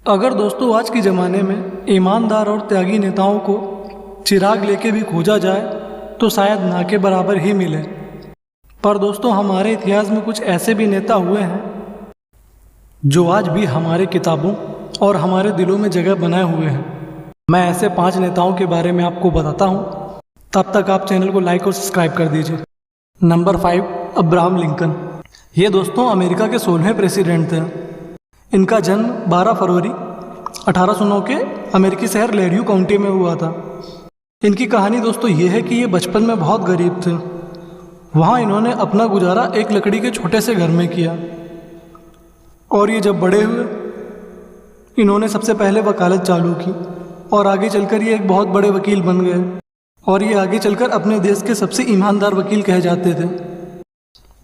अगर दोस्तों आज के ज़माने में ईमानदार और त्यागी नेताओं को चिराग लेके भी खोजा जाए तो शायद ना के बराबर ही मिले। पर दोस्तों हमारे इतिहास में कुछ ऐसे भी नेता हुए हैं जो आज भी हमारे किताबों और हमारे दिलों में जगह बनाए हुए हैं। मैं ऐसे 5 नेताओं के बारे में आपको बताता हूँ, तब तक आप चैनल को लाइक और सब्सक्राइब कर दीजिए। Number 5, Abraham Lincoln. ये दोस्तों अमेरिका के 16वें प्रेसिडेंट थे। इनका जन्म 12 फरवरी 1809 के अमेरिकी शहर लेड्यू काउंटी में हुआ था। इनकी कहानी दोस्तों ये है कि ये बचपन में बहुत गरीब थे। वहाँ इन्होंने अपना गुजारा एक लकड़ी के छोटे से घर में किया और ये जब बड़े हुए इन्होंने सबसे पहले वकालत चालू की और आगे चलकर ये एक बहुत बड़े वकील बन गए और ये आगे चलकर अपने देश के सबसे ईमानदार वकील कहे जाते थे।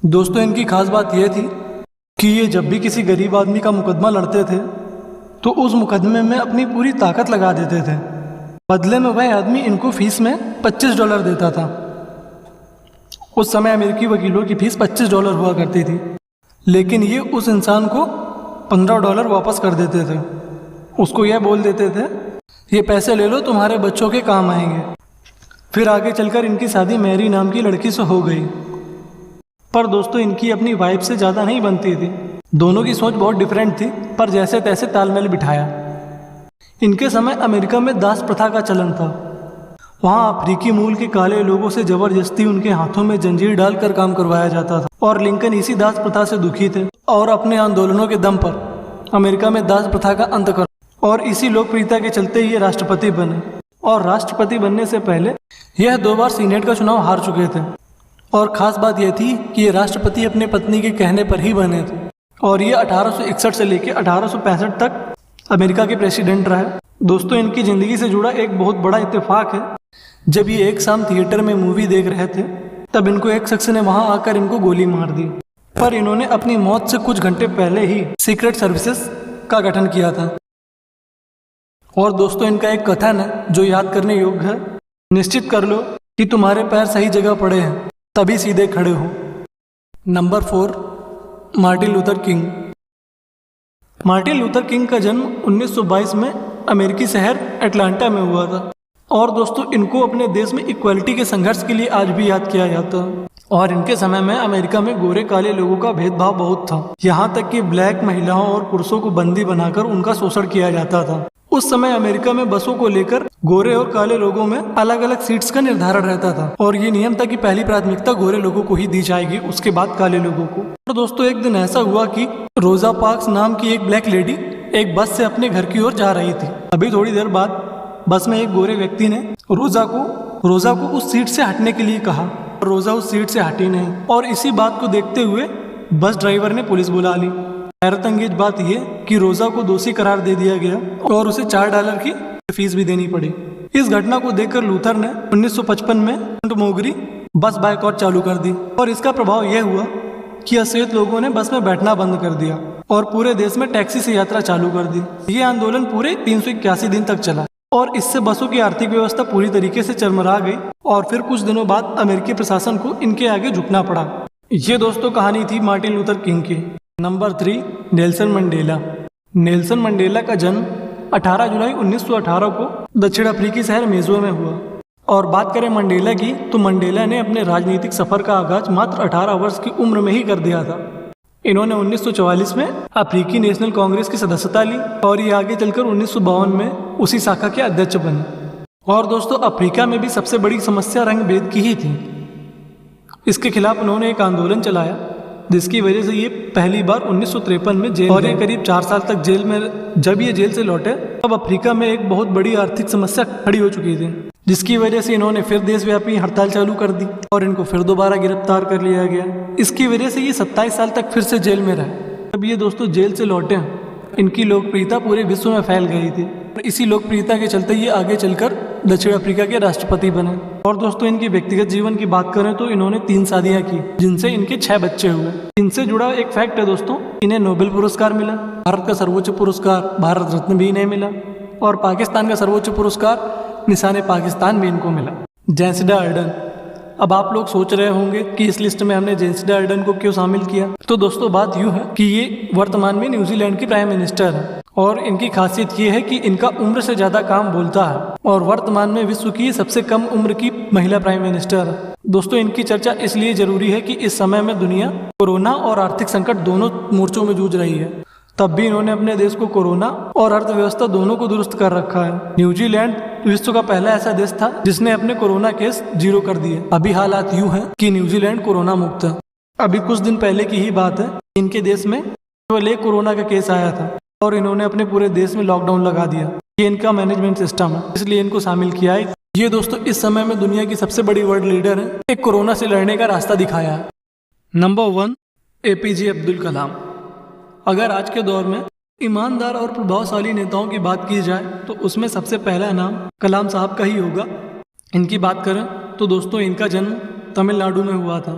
दोस्तों इनकी खास बात यह थी कि ये जब भी किसी गरीब आदमी का मुकदमा लड़ते थे तो उस मुकदमे में अपनी पूरी ताकत लगा देते थे। बदले में वह आदमी इनको फीस में $25 देता था। उस समय अमेरिकी वकीलों की फीस $25 हुआ करती थी, लेकिन ये उस इंसान को $15 वापस कर देते थे। उसको यह बोल देते थे ये पैसे ले लो, तुम्हारे बच्चों के काम आएंगे। फिर आगे चलकर इनकी शादी मैरी नाम की लड़की से हो गई। पर दोस्तों इनकी अपनी वाइफ से ज़्यादा नहीं बनती थी। दोनों की सोच बहुत डिफरेंट थी, पर जैसे तैसे तालमेल बिठाया। इनके समय अमेरिका में दास प्रथा का चलन था। वहाँ अफ्रीकी मूल के काले लोगों से ज़बरदस्ती उनके हाथों में जंजीर डालकर काम करवाया जाता था और लिंकन इसी दास प्रथा से दुखी थे और अपने आंदोलनों के दम पर अमेरिका में दास प्रथा का अंत कर और इसी लोकप्रियता के चलते ये राष्ट्रपति बने। और राष्ट्रपति बनने से पहले यह 2 बार सीनेट का चुनाव हार चुके थे। और ख़ास बात यह थी कि ये राष्ट्रपति अपने पत्नी के कहने पर ही बने थे और ये 1861 से लेकर 1865 तक अमेरिका के प्रेसिडेंट रहे। दोस्तों इनकी ज़िंदगी से जुड़ा एक बहुत बड़ा इत्तेफाक है। जब ये एक शाम थिएटर में मूवी देख रहे थे तब इनको एक शख्स ने वहां आकर इनको गोली मार दी। पर इन्होंने अपनी मौत से कुछ घंटे पहले ही सीक्रेट सर्विसेज का गठन किया था। और दोस्तों इनका एक कथन है जो याद करने योग्य है, निश्चित कर लो कि तुम्हारे पैर सही जगह पड़े हैं, तभी सीधे खड़े हो। Number 4, Martin Luther king. Martin Luther king का जन्म 1922 में अमेरिकी शहर अटलांटा में हुआ था। और दोस्तों इनको अपने देश में इक्वलिटी के संघर्ष के लिए आज भी याद किया जाता है। और इनके समय में अमेरिका में गोरे काले लोगों का भेदभाव बहुत था। यहाँ तक कि ब्लैक महिलाओं और पुरुषों को बंदी बनाकर उनका शोषण किया जाता था। उस समय अमेरिका में बसों को लेकर गोरे और काले लोगों में अलग अलग सीट्स का निर्धारण रहता था और ये नियम था कि पहली प्राथमिकता गोरे लोगों को ही दी जाएगी, उसके बाद काले लोगों को। और दोस्तों एक दिन ऐसा हुआ कि रोजा पार्क्स नाम की एक ब्लैक लेडी एक बस से अपने घर की ओर जा रही थी। अभी थोड़ी देर बाद बस में एक गोरे व्यक्ति ने रोजा को उस सीट से हटने के लिए कहा। रोजा उस सीट से हटी नहीं और इसी बात को देखते हुए बस ड्राइवर ने पुलिस बुला ली। हैरत अंगेज बात यह कि रोजा को दोषी करार दे दिया गया और उसे $4 की फीस भी देनी पड़ी। इस घटना को देखकर लूथर ने 1955 में मोंटगोमरी बस बायकॉट चालू कर दी और इसका प्रभाव यह हुआ कि अश्वेत लोगों ने बस में बैठना बंद कर दिया और पूरे देश में टैक्सी से यात्रा चालू कर दी। ये आंदोलन पूरे 381 दिन तक चला और इससे बसों की आर्थिक व्यवस्था पूरी तरीके से चरमरा गई और फिर कुछ दिनों बाद अमेरिकी प्रशासन को इनके आगे झुकना पड़ा। ये दोस्तों कहानी थी मार्टिन लूथर किंग की। Number 3, Nelson Mandela. Nelson Mandela का जन्म 18 जुलाई 1918 को दक्षिण अफ्रीकी शहर मेजो में हुआ। और बात करें मंडेला की तो मंडेला ने अपने राजनीतिक सफर का आगाज मात्र 18 वर्ष की उम्र में ही कर दिया था। इन्होंने 1944 में अफ्रीकी नेशनल कांग्रेस की सदस्यता ली और ये आगे चलकर 1952 में उसी शाखा के अध्यक्ष बने। और दोस्तों अफ्रीका में भी सबसे बड़ी समस्या रंग भेद की ही थी। इसके खिलाफ उन्होंने एक आंदोलन चलाया जिसकी वजह से ये पहली बार 1953 में जेल और ये करीब 4 साल तक जेल में। जब ये जेल से लौटे तब अफ्रीका में एक बहुत बड़ी आर्थिक समस्या खड़ी हो चुकी थी, जिसकी वजह से इन्होंने फिर देशव्यापी हड़ताल चालू कर दी और इनको फिर दोबारा गिरफ्तार कर लिया गया। इसकी वजह से ये 27 साल तक फिर से जेल में रहे। जब ये दोस्तों जेल से लौटे इनकी लोकप्रियता पूरे विश्व में फैल गई थी और इसी लोकप्रियता के चलते ये आगे चलकर दक्षिण अफ्रीका के राष्ट्रपति बने। और दोस्तों इनके व्यक्तिगत जीवन की बात करें तो इन्होंने 3 शादियां की जिनसे इनके 6 बच्चे हुए। इनसे जुड़ा एक फैक्ट है दोस्तों, इन्हें नोबेल पुरस्कार मिला, भारत का सर्वोच्च पुरस्कार भारत रत्न भी इन्हें मिला और पाकिस्तान का सर्वोच्च पुरस्कार निशाने पाकिस्तान भी इनको मिला। Jacinda Ardern. अब आप लोग सोच रहे होंगे कि इस लिस्ट में हमने जेसिंडा अर्डन को क्यों शामिल किया। तो दोस्तों बात यूँ है कि ये वर्तमान में न्यूजीलैंड की प्राइम मिनिस्टर है और इनकी खासियत ये है कि इनका उम्र से ज़्यादा काम बोलता है और वर्तमान में विश्व की सबसे कम उम्र की महिला प्राइम मिनिस्टर है। दोस्तों इनकी चर्चा इसलिए जरूरी है कि इस समय में दुनिया कोरोना और आर्थिक संकट दोनों मोर्चों में जूझ रही है, तब भी इन्होंने अपने देश को कोरोना और अर्थव्यवस्था दोनों को दुरुस्त कर रखा है। न्यूजीलैंड विश्व का पहला ऐसा देश था जिसने अपने कोरोना केस 0 कर दिए। अभी हालात यूं हैं कि न्यूजीलैंड कोरोना मुक्त है। अभी कुछ दिन पहले की ही बात है, इनके देश में केवल एक कोरोना का केस आया था और इन्होंने अपने पूरे देश में लॉकडाउन लगा दिया। ये इनका मैनेजमेंट सिस्टम है, इसलिए इनको शामिल किया है। ये दोस्तों इस समय में दुनिया की सबसे बड़ी वर्ल्ड लीडर है, एक कोरोना से लड़ने का रास्ता दिखाया है। Number 1, APJ Abdul Kalam. अगर आज के दौर में ईमानदार और प्रभावशाली नेताओं की बात की जाए तो उसमें सबसे पहला नाम कलाम साहब का ही होगा। इनकी बात करें तो दोस्तों इनका जन्म तमिलनाडु में हुआ था।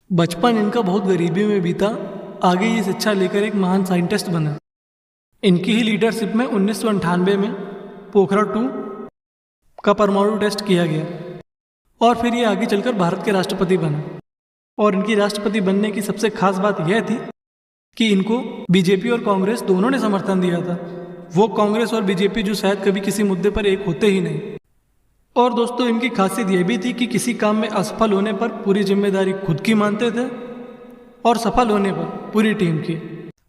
बचपन इनका बहुत गरीबी में बीता, आगे ये शिक्षा लेकर एक महान साइंटिस्ट बने। इनकी ही लीडरशिप में 1998 में पोखरण 2 का परमाणु टेस्ट किया गया और फिर ये आगे चलकर भारत के राष्ट्रपति बने। और इनकी राष्ट्रपति बनने की सबसे खास बात यह थी कि इनको बीजेपी और कांग्रेस दोनों ने समर्थन दिया था। वो कांग्रेस और बीजेपी जो शायद कभी किसी मुद्दे पर एक होते ही नहीं। और दोस्तों इनकी खासियत यह भी थी कि किसी काम में असफल होने पर पूरी जिम्मेदारी खुद की मानते थे और सफल होने पर पूरी टीम की।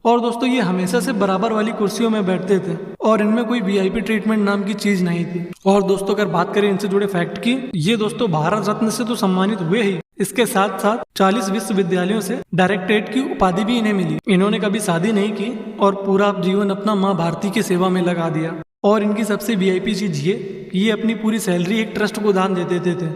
और दोस्तों ये हमेशा से बराबर वाली कुर्सियों में बैठते थे और इनमें कोई VIP ट्रीटमेंट नाम की चीज नहीं थी। और दोस्तों अगर बात करें इनसे जुड़े फैक्ट की, ये दोस्तों भारत रत्न से तो सम्मानित हुए ही, इसके साथ साथ 40 विश्वविद्यालयों से डायरेक्टरेट की उपाधि भी इन्हें मिली। इन्होंने कभी शादी नहीं की और पूरा जीवन अपना माँ भारती की सेवा में लगा दिया। और इनकी सबसे VIP चीज ये अपनी पूरी सैलरी एक ट्रस्ट को दान दे देते थे।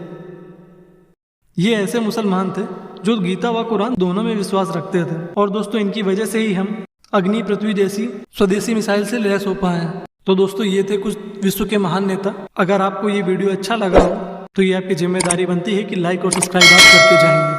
ये ऐसे मुसलमान थे जो गीता व कुरान दोनों में विश्वास रखते थे। और दोस्तों इनकी वजह से ही हम अग्नि पृथ्वी जैसी स्वदेशी मिसाइल से लैस हो पाए हैं। तो दोस्तों ये थे कुछ विश्व के महान नेता। अगर आपको ये वीडियो अच्छा लगा हो तो ये आपकी जिम्मेदारी बनती है कि लाइक और सब्सक्राइब आप करके जाएंगे।